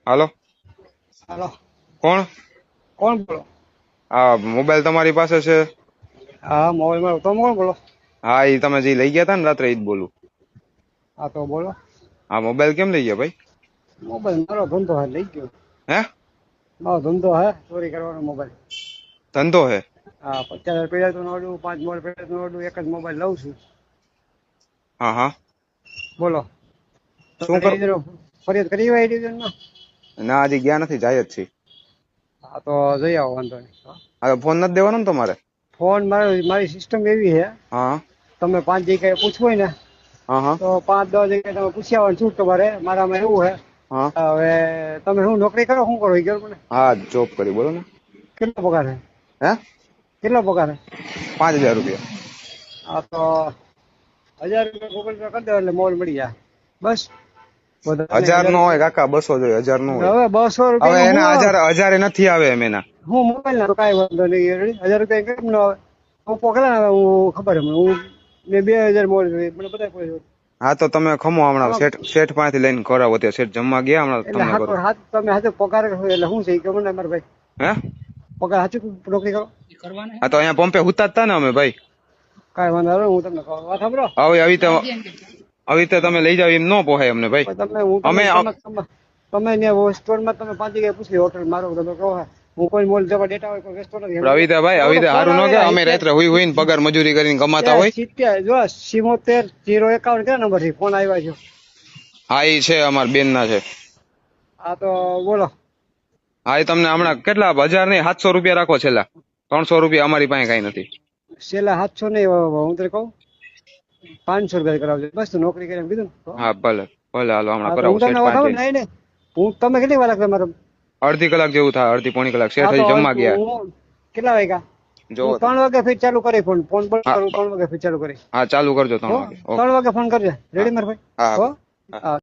હાલો. હાલો. કોણ? કોણ બોલો? આ મોબાઈલ તમારી પાસે છે? હા, મોબાઈલ માં તમે કોણ બોલો? હા, એ તમે જે લઈ ગયા હતા ને રાત્રે, એ જ બોલું. હા, તો બોલો. હા, મોબાઈલ કેમ લઈ ગયા ભાઈ? મોબાઈલ મારો ધંધો હે, લઈ ગયો. હે? મારો ધંધો હે ચોરી કરવાનો મોબાઈલ. ધંધો હે? હા, 50,000 પડ્યા તો નોડું, 5 મોબાઈલ પડ્યા તો નોડું, એક જ મોબાઈલ લઉં છું. હા હા. બોલો. શું કરું? ફરિયાદ કરી હોય ડિવિઝન માં? ના, હજી ગયા નથી, જાય જ છે. હા, તો જઈ આવો, વાંધો નહીં. હા, ફોન નથી દેવાનો ને તમારે? ફોન મારી સિસ્ટમ એવી છે, હા તમે 5 જગ્યાએ પૂછવું હોય ને હા હા તો 5-10 જગ્યાએ તમે પૂછી આવવાનું. શું તમારે? મારામાં એવું છે. હા. હવે તમે શું નોકરી કરો, શું કરો એ કહો મને. હા, જોબ કરી, બોલો ને. કેટલો પગાર છે? હે? કેટલો પગાર છે? 5,000 રૂપિયા. હા, તો 1,000 રૂપિયા ગૂગલ પે કરી દો એટલે મોબાઈલ મળી જાય. બસ. વધારે નહીં. 1,000 1,000 નો હોય રૂપિયા. કાકા, 200 જોઈએ, 1,000 નો હોય. હવે 200 હવે રૂપિયામાં એના હું 1,000 નથી આવે એમ એના. હું મોબાઈલ ના કાંઈ વાંધો નહીં. 1,000 રૂપિયા કેમ ન આવે? હું પોકડા આવે, હું ખબર છે મને. મેં 2,000 મોબાઈલ મને બધા કોઈ. હા, તો તમે ખમો હમણાં શેઠ પાસેથી લઈને કરાવો. ત્યાં શેઠ જમવા ગયા, હમણાં એટલે તમને કરું. હાથ તમે હાથે પગાર એટલે શું છે એ કહો ને મારા ભાઈ. હે? પગાર સાચું નોકરી કરો? હા, તો અહીંયા પંપે હુતા જ તા ને અમે ભાઈ. કાંઈ વાંધો નહીં, હું તમને કહું. વાત સાંભળો. હવે આવી રીતે તમે લઈ જાવ એમ ન પોહાય અમને ભાઈ. તમે હું અમે તમે ત્યાં સ્ટોરમાં તમે 5 જગ્યાએ પૂછી હોટલ મારો તમે કહો. હું કોઈ મોલ જવા ડેટા હોય કોઈ વેચતો નથી. આવી રીતે સારું ન કે અમે રાત્રે હુઈ ને પગાર મજૂરી કરીને કમાતા હોય. 70 જો 77 051 કેટલા નંબર થી ફોન આવ્યા છે? હા, એ છે અમાર બેન ના છે. હા, તો બોલો. હા, એ તમને હમણાં કેટલા 1,000 નહીં 700 રૂપિયા રાખો છેલ્લા. 300 રૂપિયા અમારી પાસે કઈ નથી. છેલ્લા 700 નહીં, હું તને કહું 500 રૂપિયા કરાવજો બસ. તો નોકરી કરી એમ કીધું ને. હા, ભલે ભલે, હાલો હમણાં હા, તો કરાવું હું તમને શેઠ વાત પાસે નહીં નહીં હું તમે કેટલી વાર લાગશે મારે? અડધી કલાક જેવું થાય, અડધી પોણી કલાક. હા, શેઠ તો હજી જમવા ગયા. હું કેટલા વાગ્યા? જોવો હું 3 વાગે ફીટ ચાલુ કરી ફોન બંધ હા કરું. 3 વાગે ફીટ ચાલુ કરી. હા, ચાલુ કરજો 3 વાગે. 3 વાગે ફોન કરજો. રેડી માર ભાઈ? હા. હો. હા. હા.